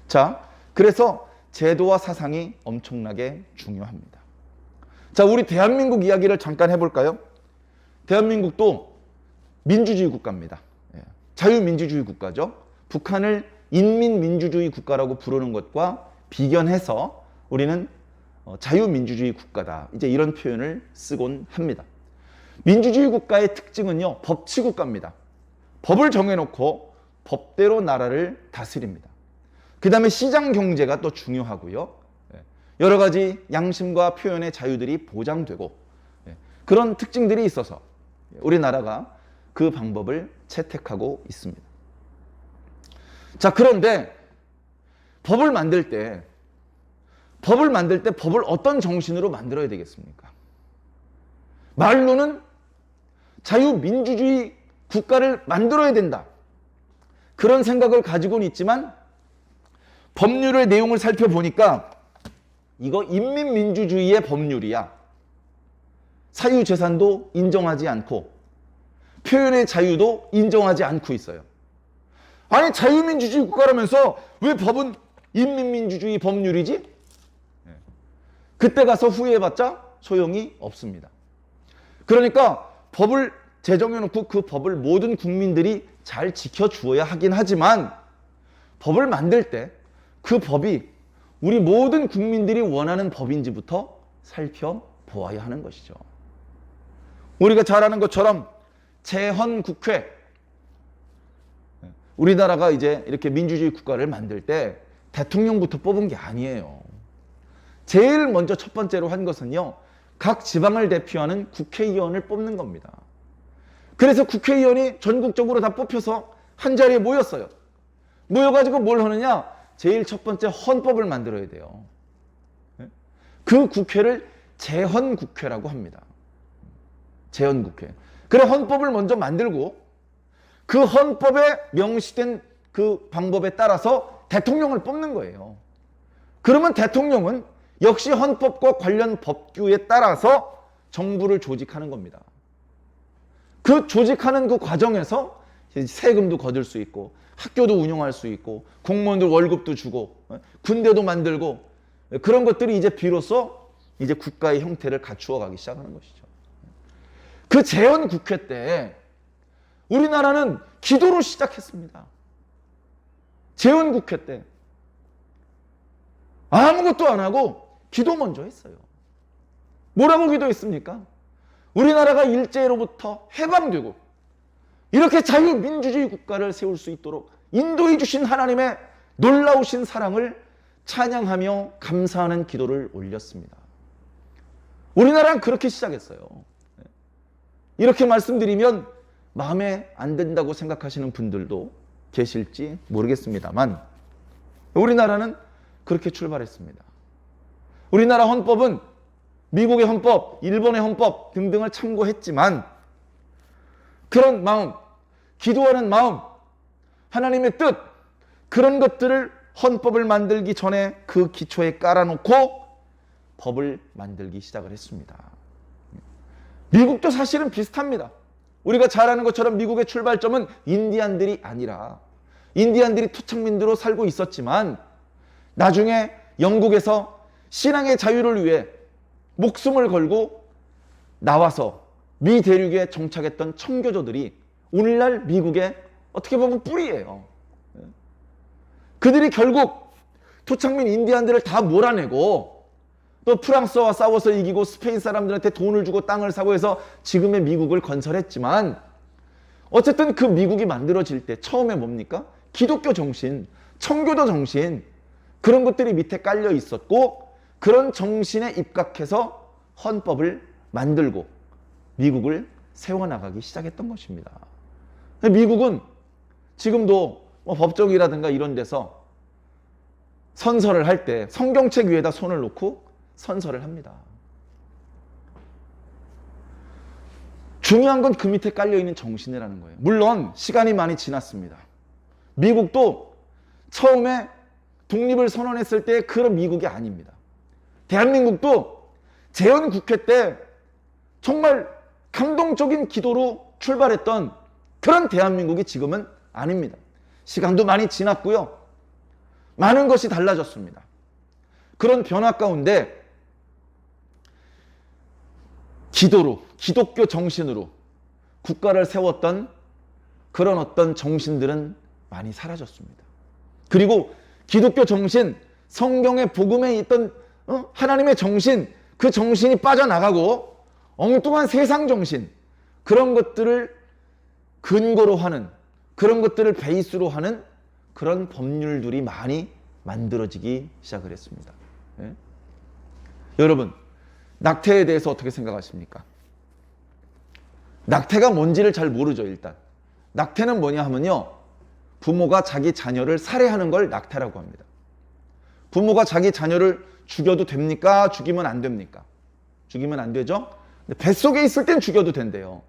자, 그래서 제도와 사상이 엄청나게 중요합니다. 자, 우리 대한민국 이야기를 잠깐 해볼까요? 대한민국도 민주주의 국가입니다. 자유민주주의 국가죠. 북한을 인민민주주의 국가라고 부르는 것과 비견해서 우리는 자유민주주의 국가다, 이제 이런 표현을 쓰곤 합니다. 민주주의 국가의 특징은요, 법치국가입니다. 법을 정해놓고 법대로 나라를 다스립니다. 그 다음에 시장 경제가 또 중요하고요. 여러 가지 양심과 표현의 자유들이 보장되고, 그런 특징들이 있어서 우리나라가 그 방법을 채택하고 있습니다. 자, 그런데 법을 만들 때 법을 어떤 정신으로 만들어야 되겠습니까? 말로는 자유민주주의 국가를 만들어야 된다, 그런 생각을 가지고는 있지만 법률의 내용을 살펴보니까 이거 인민민주주의의 법률이야. 사유재산도 인정하지 않고 표현의 자유도 인정하지 않고 있어요. 아니, 자유민주주의 국가라면서 왜 법은 인민민주주의 법률이지? 그때 가서 후회해봤자 소용이 없습니다. 그러니까 법을 제정해놓고 그 법을 모든 국민들이 잘 지켜주어야 하긴 하지만 법을 만들 때 그 법이 우리 모든 국민들이 원하는 법인지부터 살펴보아야 하는 것이죠. 우리가 잘 아는 것처럼 제헌국회, 우리나라가 이제 이렇게 민주주의 국가를 만들 때 대통령부터 뽑은 게 아니에요. 제일 먼저 첫 번째로 한 것은요, 각 지방을 대표하는 국회의원을 뽑는 겁니다. 그래서 국회의원이 전국적으로 다 뽑혀서 한 자리에 모였어요. 모여가지고 뭘 하느냐? 제일 첫 번째 헌법을 만들어야 돼요. 그 국회를 제헌국회라고 합니다. 제헌국회. 그래, 헌법을 먼저 만들고 그 헌법에 명시된 그 방법에 따라서 대통령을 뽑는 거예요. 그러면 대통령은 역시 헌법과 관련 법규에 따라서 정부를 조직하는 겁니다. 그 조직하는 그 과정에서 세금도 거둘 수 있고 학교도 운영할 수 있고 공무원들 월급도 주고 군대도 만들고 그런 것들이 이제 비로소 이제 국가의 형태를 갖추어 가기 시작하는 것이죠. 그 제헌국회 때 우리나라는 기도로 시작했습니다. 제헌국회 때 아무것도 안 하고 기도 먼저 했어요. 뭐라고 기도했습니까? 우리나라가 일제로부터 해방되고 이렇게 자유민주주의 국가를 세울 수 있도록 인도해 주신 하나님의 놀라우신 사랑을 찬양하며 감사하는 기도를 올렸습니다. 우리나라는 그렇게 시작했어요. 이렇게 말씀드리면 마음에 안 든다고 생각하시는 분들도 계실지 모르겠습니다만 우리나라는 그렇게 출발했습니다. 우리나라 헌법은 미국의 헌법, 일본의 헌법 등등을 참고했지만 그런 마음, 기도하는 마음, 하나님의 뜻, 그런 것들을 헌법을 만들기 전에 그 기초에 깔아놓고 법을 만들기 시작을 했습니다. 미국도 사실은 비슷합니다. 우리가 잘 아는 것처럼 미국의 출발점은 인디안들이 아니라 인디안들이 토착민들로 살고 있었지만 나중에 영국에서 신앙의 자유를 위해 목숨을 걸고 나와서 미 대륙에 정착했던 청교도들이 오늘날 미국의 어떻게 보면 뿌리예요. 그들이 결국 토착민 인디안들을 다 몰아내고 또 프랑스와 싸워서 이기고 스페인 사람들한테 돈을 주고 땅을 사고 해서 지금의 미국을 건설했지만 어쨌든 그 미국이 만들어질 때 처음에 뭡니까? 기독교 정신, 청교도 정신 그런 것들이 밑에 깔려 있었고 그런 정신에 입각해서 헌법을 만들고 미국을 세워나가기 시작했던 것입니다. 미국은 지금도 법정이라든가 이런 데서 선서를 할 때 성경책 위에다 손을 놓고 선서를 합니다. 중요한 건 그 밑에 깔려있는 정신이라는 거예요. 물론 시간이 많이 지났습니다. 미국도 처음에 독립을 선언했을 때 그런 미국이 아닙니다. 대한민국도 제헌국회 때 정말 감동적인 기도로 출발했던 그런 대한민국이 지금은 아닙니다. 시간도 많이 지났고요. 많은 것이 달라졌습니다. 그런 변화 가운데 기도로, 기독교 정신으로 국가를 세웠던 그런 어떤 정신들은 많이 사라졌습니다. 그리고 기독교 정신, 성경의 복음에 있던 하나님의 정신, 그 정신이 빠져나가고 엉뚱한 세상 정신, 그런 것들을 근거로 하는, 그런 것들을 베이스로 하는 그런 법률들이 많이 만들어지기 시작을 했습니다. 네? 여러분, 낙태에 대해서 어떻게 생각하십니까? 낙태가 뭔지를 잘 모르죠, 일단. 낙태는 뭐냐 하면요, 부모가 자기 자녀를 살해하는 걸 낙태라고 합니다. 부모가 자기 자녀를 죽여도 됩니까? 죽이면 안 됩니까? 죽이면 안 되죠? 근데 뱃속에 있을 땐 죽여도 된대요.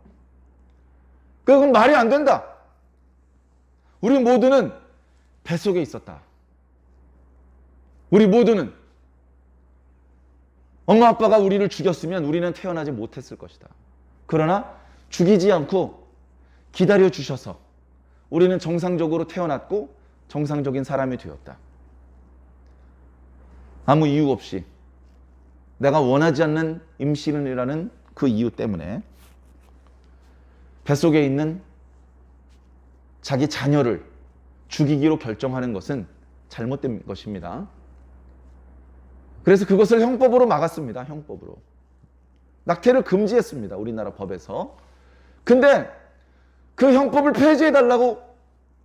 그건 말이 안 된다. 우리 모두는 뱃속에 있었다. 우리 모두는 엄마 아빠가 우리를 죽였으면 우리는 태어나지 못했을 것이다. 그러나 죽이지 않고 기다려 주셔서 우리는 정상적으로 태어났고 정상적인 사람이 되었다. 아무 이유 없이 내가 원하지 않는 임신이라는 그 이유 때문에 뱃속에 있는 자기 자녀를 죽이기로 결정하는 것은 잘못된 것입니다. 그래서 그것을 형법으로 막았습니다. 형법으로. 낙태를 금지했습니다. 우리나라 법에서. 근데 그 형법을 폐지해달라고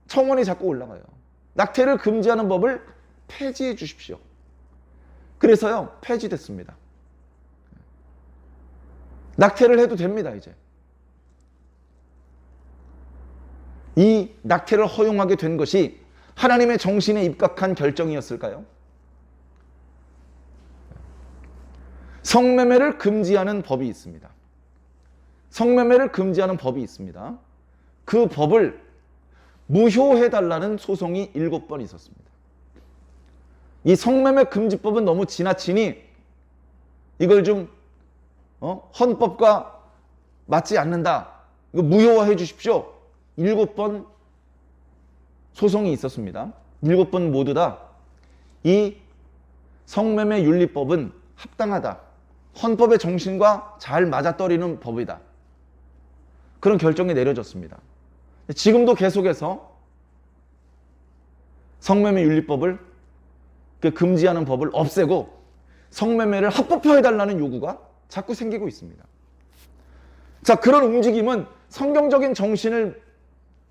청원이 자꾸 올라가요. 낙태를 금지하는 법을 폐지해 주십시오. 그래서요, 폐지됐습니다. 낙태를 해도 됩니다, 이제. 이 낙태를 허용하게 된 것이 하나님의 정신에 입각한 결정이었을까요? 성매매를 금지하는 법이 있습니다. 성매매를 금지하는 법이 있습니다. 그 법을 무효해달라는 소송이 7번 있었습니다. 이 성매매 금지법은 너무 지나치니 이걸 좀 헌법과 맞지 않는다. 이거 무효화해 주십시오. 7번 소송이 있었습니다. 7번 모두 다 이 성매매 윤리법은 합당하다. 헌법의 정신과 잘 맞아떨어지는 법이다. 그런 결정이 내려졌습니다. 지금도 계속해서 성매매 윤리법을 금지하는 법을 없애고 성매매를 합법화해달라는 요구가 자꾸 생기고 있습니다. 자, 그런 움직임은 성경적인 정신을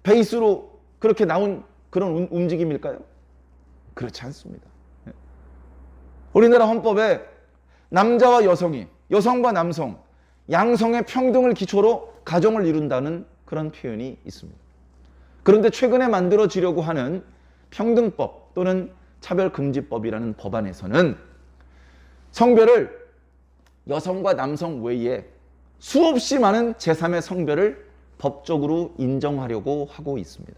베이스로 그렇게 나온 그런 움직임일까요? 그렇지 않습니다. 우리나라 헌법에 남자와 여성이, 여성과 남성, 양성의 평등을 기초로 가정을 이룬다는 그런 표현이 있습니다. 그런데 최근에 만들어지려고 하는 평등법 또는 차별금지법이라는 법안에서는 성별을 여성과 남성 외에 수없이 많은 제3의 성별을 법적으로 인정하려고 하고 있습니다.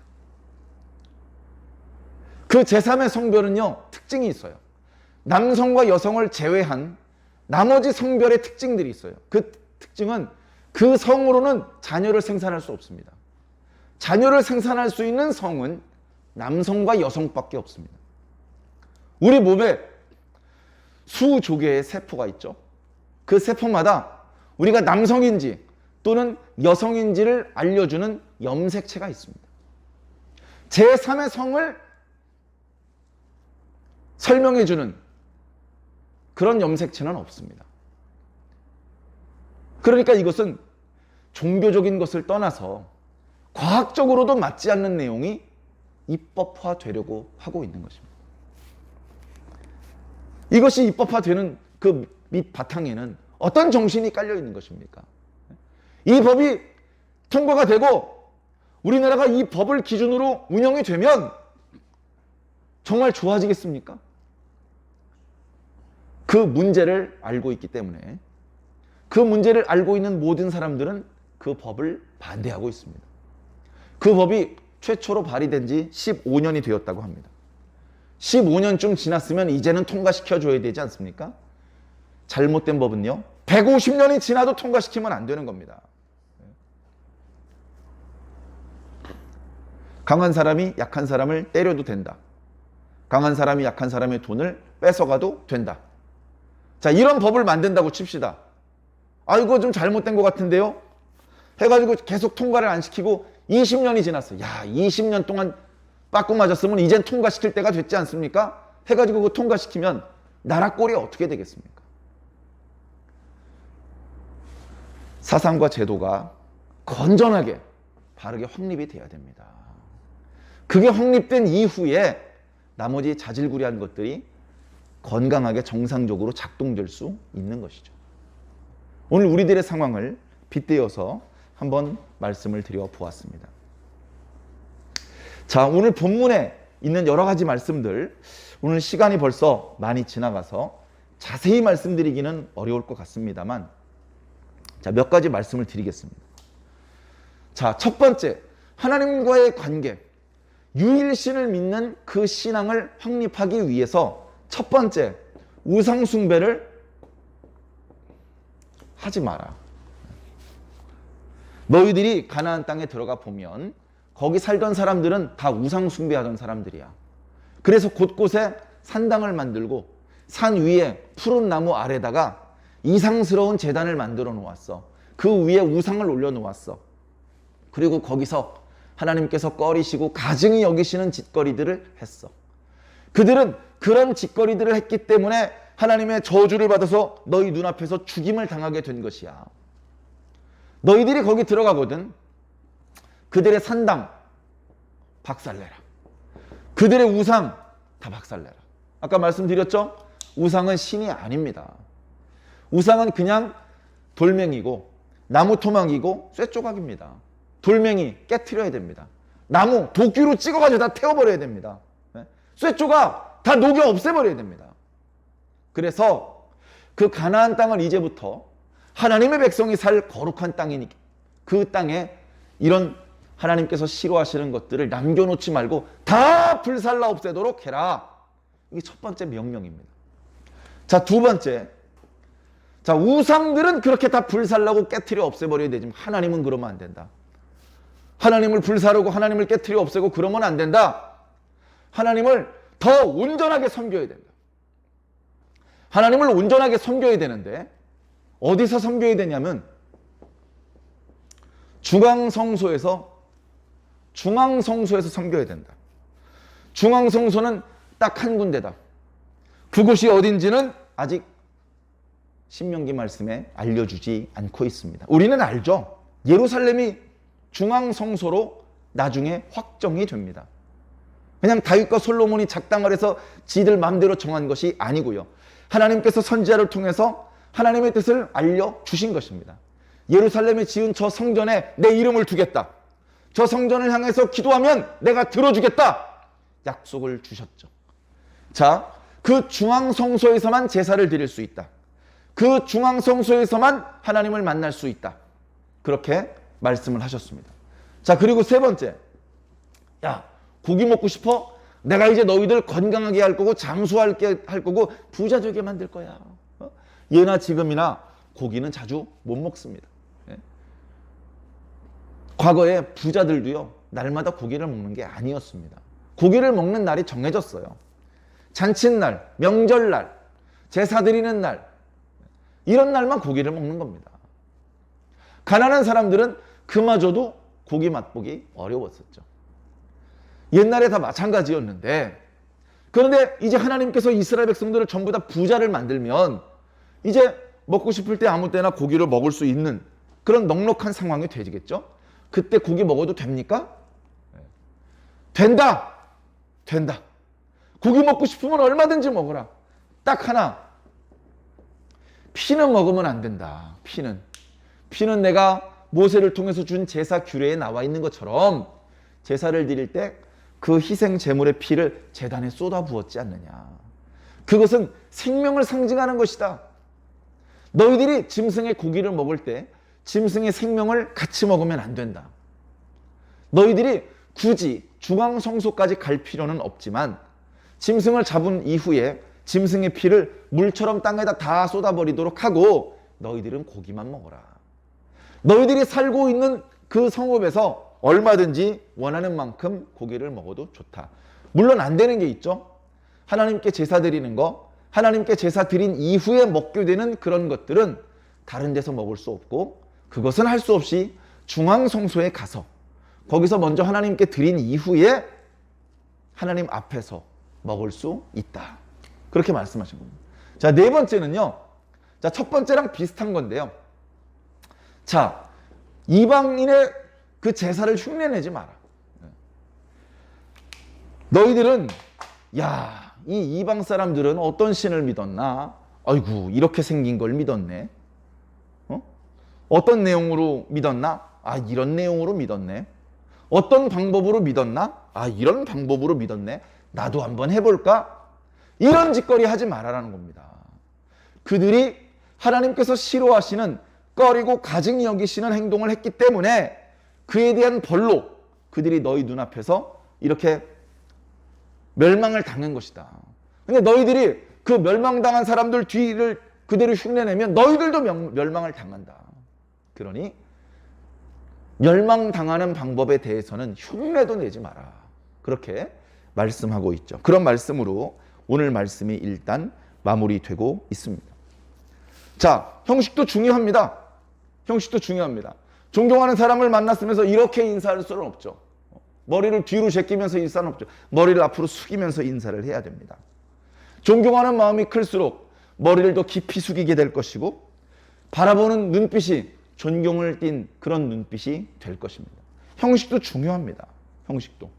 그 제3의 성별은요, 특징이 있어요. 남성과 여성을 제외한 나머지 성별의 특징들이 있어요. 그 특징은 그 성으로는 자녀를 생산할 수 없습니다. 자녀를 생산할 수 있는 성은 남성과 여성밖에 없습니다. 우리 몸에 수조개의 세포가 있죠. 그 세포마다 우리가 남성인지 또는 여성인지를 알려주는 염색체가 있습니다. 제3의 성을 설명해주는 그런 염색체는 없습니다. 그러니까 이것은 종교적인 것을 떠나서 과학적으로도 맞지 않는 내용이 입법화되려고 하고 있는 것입니다. 이것이 입법화되는 그 밑바탕에는 어떤 정신이 깔려 있는 것입니까? 이 법이 통과가 되고 우리나라가 이 법을 기준으로 운영이 되면 정말 좋아지겠습니까? 그 문제를 알고 있기 때문에 그 문제를 알고 있는 모든 사람들은 그 법을 반대하고 있습니다. 그 법이 최초로 발의된 지 15년이 되었다고 합니다. 15년쯤 지났으면 이제는 통과시켜줘야 되지 않습니까? 잘못된 법은요, 150년이 지나도 통과시키면 안 되는 겁니다. 강한 사람이 약한 사람을 때려도 된다. 강한 사람이 약한 사람의 돈을 뺏어가도 된다. 자, 이런 법을 만든다고 칩시다. 아, 이거 좀 잘못된 것 같은데요? 해가지고 계속 통과를 안 시키고 20년이 지났어요. 야, 20년 동안 빠꾸 맞았으면 이젠 통과시킬 때가 됐지 않습니까? 해가지고 그거 통과시키면 나라 꼴이 어떻게 되겠습니까? 사상과 제도가 건전하게 바르게 확립이 돼야 됩니다. 그게 확립된 이후에 나머지 자질구레한 것들이 건강하게 정상적으로 작동될 수 있는 것이죠. 오늘 우리들의 상황을 빗대어서 한번 말씀을 드려 보았습니다. 자, 오늘 본문에 있는 여러 가지 말씀들, 오늘 시간이 벌써 많이 지나가서 자세히 말씀드리기는 어려울 것 같습니다만, 자, 몇 가지 말씀을 드리겠습니다. 자, 첫 번째, 하나님과의 관계, 유일신을 믿는 그 신앙을 확립하기 위해서 첫 번째, 우상 숭배를 하지 마라. 너희들이 가나안 땅에 들어가 보면 거기 살던 사람들은 다 우상 숭배하던 사람들이야. 그래서 곳곳에 산당을 만들고 산 위에 푸른 나무 아래다가 이상스러운 제단을 만들어 놓았어. 그 위에 우상을 올려 놓았어. 그리고 거기서 하나님께서 꺼리시고 가증히 여기시는 짓거리들을 했어. 그들은 그런 짓거리들을 했기 때문에 하나님의 저주를 받아서 너희 눈앞에서 죽임을 당하게 된 것이야. 너희들이 거기 들어가거든. 그들의 산당 박살내라. 그들의 우상 다 박살내라. 아까 말씀드렸죠? 우상은 신이 아닙니다. 우상은 그냥 돌멩이고 나무 토막이고 쇠조각입니다. 돌멩이 깨트려야 됩니다. 나무 도끼로 찍어가지고 다 태워버려야 됩니다. 쇠조각 다 녹여 없애버려야 됩니다. 그래서 그 가나안 땅을 이제부터 하나님의 백성이 살 거룩한 땅이니 그 땅에 이런 하나님께서 싫어하시는 것들을 남겨놓지 말고 다 불살라 없애도록 해라. 이게 첫 번째 명령입니다. 자, 두 번째. 자, 우상들은 그렇게 다 불살라고 깨트려 없애버려야 되지만 하나님은 그러면 안 된다. 하나님을 불사르고 하나님을 깨트려 없애고 그러면 안 된다. 하나님을 더 온전하게 섬겨야 된다. 하나님을 온전하게 섬겨야 되는데 어디서 섬겨야 되냐면 중앙성소에서 섬겨야 된다. 중앙성소는 딱 한 군데다. 그곳이 어딘지는 아직 신명기 말씀에 알려주지 않고 있습니다. 우리는 알죠. 예루살렘이 중앙성소로 나중에 확정이 됩니다. 그냥 다윗과 솔로몬이 작당을 해서 지들 마음대로 정한 것이 아니고요. 하나님께서 선지자를 통해서 하나님의 뜻을 알려주신 것입니다. 예루살렘에 지은 저 성전에 내 이름을 두겠다. 저 성전을 향해서 기도하면 내가 들어주겠다. 약속을 주셨죠. 자, 그 중앙성소에서만 제사를 드릴 수 있다. 그 중앙성소에서만 하나님을 만날 수 있다. 그렇게 말씀을 하셨습니다. 자, 그리고 세 번째. 야, 고기 먹고 싶어? 내가 이제 너희들 건강하게 할 거고 장수하게 할 거고 부자 되게 만들 거야. 예나 지금이나 고기는 자주 못 먹습니다. 과거에 부자들도요, 날마다 고기를 먹는 게 아니었습니다. 고기를 먹는 날이 정해졌어요. 잔칫날, 명절날, 제사 드리는 날, 이런 날만 고기를 먹는 겁니다. 가난한 사람들은 그마저도 고기 맛보기 어려웠었죠. 옛날에 다 마찬가지였는데, 그런데 이제 하나님께서 이스라엘 백성들을 전부 다 부자를 만들면 이제 먹고 싶을 때 아무 때나 고기를 먹을 수 있는 그런 넉넉한 상황이 되겠죠. 그때 고기 먹어도 됩니까? 된다. 된다. 고기 먹고 싶으면 얼마든지 먹어라. 딱 하나. 피는 먹으면 안 된다. 피는 내가 모세를 통해서 준 제사 규례에 나와 있는 것처럼 제사를 드릴 때 그 희생 제물의 피를 제단에 쏟아 부었지 않느냐. 그것은 생명을 상징하는 것이다. 너희들이 짐승의 고기를 먹을 때 짐승의 생명을 같이 먹으면 안 된다. 너희들이 굳이 중앙성소까지 갈 필요는 없지만 짐승을 잡은 이후에 짐승의 피를 물처럼 땅에다 다 쏟아버리도록 하고 너희들은 고기만 먹어라. 너희들이 살고 있는 그 성읍에서 얼마든지 원하는 만큼 고기를 먹어도 좋다. 물론 안 되는 게 있죠. 하나님께 제사 드리는 거, 하나님께 제사 드린 이후에 먹게 되는 그런 것들은 다른 데서 먹을 수 없고 그것은 할 수 없이 중앙성소에 가서 거기서 먼저 하나님께 드린 이후에 하나님 앞에서 먹을 수 있다. 그렇게 말씀하신 겁니다. 자, 네 번째는요. 자, 첫 번째랑 비슷한 건데요. 자, 이방인의 그 제사를 흉내내지 마라. 너희들은 야, 이 이방 사람들은 어떤 신을 믿었나? 아이고, 이렇게 생긴 걸 믿었네. 어떤 내용으로 믿었나? 아, 이런 내용으로 믿었네. 어떤 방법으로 믿었나? 아, 이런 방법으로 믿었네. 나도 한번 해볼까? 이런 짓거리 하지 말아라는 겁니다. 그들이 하나님께서 싫어하시는 꺼리고 가증히 여기시는 행동을 했기 때문에 그에 대한 벌로 그들이 너희 눈앞에서 이렇게 멸망을 당한 것이다. 근데 너희들이 그 멸망당한 사람들 뒤를 그대로 흉내내면 너희들도 멸망을 당한다. 그러니 멸망당하는 방법에 대해서는 흉내도 내지 마라. 그렇게 말씀하고 있죠. 그런 말씀으로 오늘 말씀이 일단 마무리되고 있습니다. 자, 형식도 중요합니다. 형식도 중요합니다. 존경하는 사람을 만났으면서 이렇게 인사할 수는 없죠. 머리를 뒤로 제끼면서 인사는 없죠. 머리를 앞으로 숙이면서 인사를 해야 됩니다. 존경하는 마음이 클수록 머리를 더 깊이 숙이게 될 것이고 바라보는 눈빛이 존경을 띤 그런 눈빛이 될 것입니다. 형식도 중요합니다. 형식도.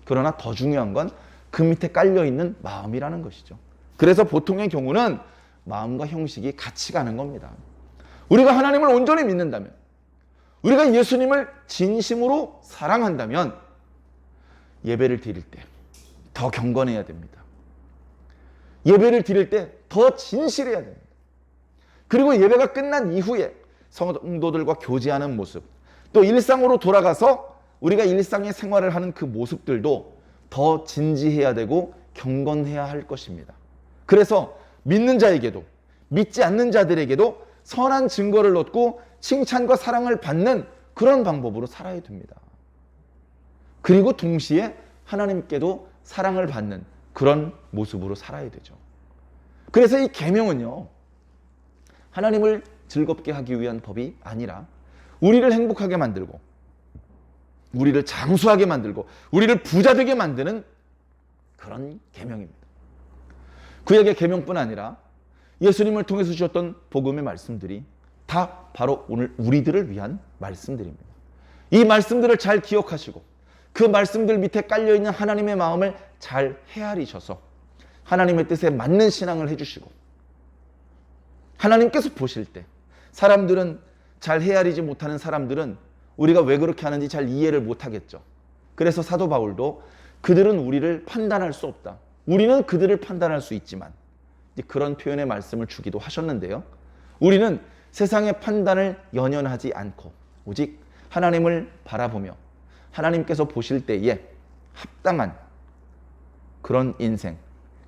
그러나 더 중요한 건 그 밑에 깔려있는 마음이라는 것이죠. 그래서 보통의 경우는 마음과 형식이 같이 가는 겁니다. 우리가 하나님을 온전히 믿는다면, 우리가 예수님을 진심으로 사랑한다면 예배를 드릴 때 더 경건해야 됩니다. 예배를 드릴 때 더 진실해야 됩니다. 그리고 예배가 끝난 이후에 성도들과 교제하는 모습, 또 일상으로 돌아가서 우리가 일상의 생활을 하는 그 모습들도 더 진지해야 되고 경건해야 할 것입니다. 그래서 믿는 자에게도 믿지 않는 자들에게도 선한 증거를 얻고 칭찬과 사랑을 받는 그런 방법으로 살아야 됩니다. 그리고 동시에 하나님께도 사랑을 받는 그런 모습으로 살아야 되죠. 그래서 이 계명은요, 하나님을 즐겁게 하기 위한 법이 아니라 우리를 행복하게 만들고 우리를 장수하게 만들고 우리를 부자되게 만드는 그런 계명입니다. 구약의 계명뿐 아니라 예수님을 통해서 주셨던 복음의 말씀들이 다 바로 오늘 우리들을 위한 말씀들입니다. 이 말씀들을 잘 기억하시고 그 말씀들 밑에 깔려있는 하나님의 마음을 잘 헤아리셔서 하나님의 뜻에 맞는 신앙을 해주시고, 하나님께서 보실 때 사람들은, 잘 헤아리지 못하는 사람들은 우리가 왜 그렇게 하는지 잘 이해를 못하겠죠. 그래서 사도 바울도 그들은 우리를 판단할 수 없다, 우리는 그들을 판단할 수 있지만, 그런 표현의 말씀을 주기도 하셨는데요. 우리는 세상의 판단을 연연하지 않고 오직 하나님을 바라보며 하나님께서 보실 때에 합당한 그런 인생,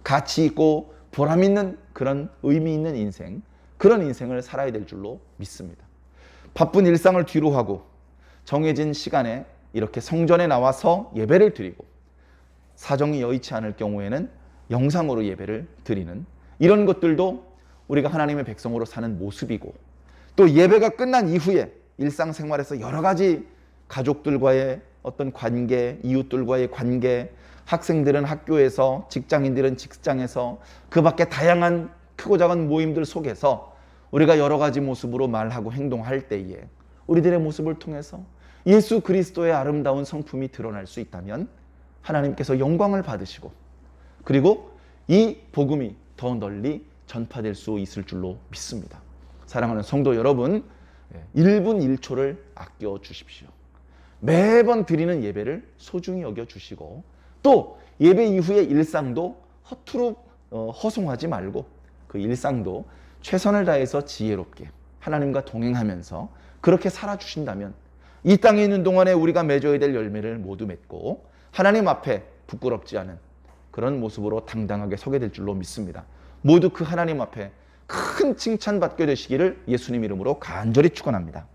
가치 있고 보람 있는 그런 의미 있는 인생, 그런 인생을 살아야 될 줄로 믿습니다. 바쁜 일상을 뒤로 하고 정해진 시간에 이렇게 성전에 나와서 예배를 드리고, 사정이 여의치 않을 경우에는 영상으로 예배를 드리는 이런 것들도 우리가 하나님의 백성으로 사는 모습이고, 또 예배가 끝난 이후에 일상생활에서 여러 가지 가족들과의 어떤 관계, 이웃들과의 관계, 학생들은 학교에서, 직장인들은 직장에서, 그 밖에 다양한 크고 작은 모임들 속에서 우리가 여러 가지 모습으로 말하고 행동할 때에 우리들의 모습을 통해서 예수 그리스도의 아름다운 성품이 드러날 수 있다면 하나님께서 영광을 받으시고, 그리고 이 복음이 더 널리 전파될 수 있을 줄로 믿습니다. 사랑하는 성도 여러분, 1분 1초를 아껴 주십시오. 매번 드리는 예배를 소중히 여겨 주시고, 또 예배 이후의 일상도 허투루 허송하지 말고 그 일상도 최선을 다해서 지혜롭게 하나님과 동행하면서 그렇게 살아주신다면 이 땅에 있는 동안에 우리가 맺어야 될 열매를 모두 맺고 하나님 앞에 부끄럽지 않은 그런 모습으로 당당하게 서게 될 줄로 믿습니다. 모두 그 하나님 앞에 큰 칭찬받게 되시기를 예수님 이름으로 간절히 축원합니다.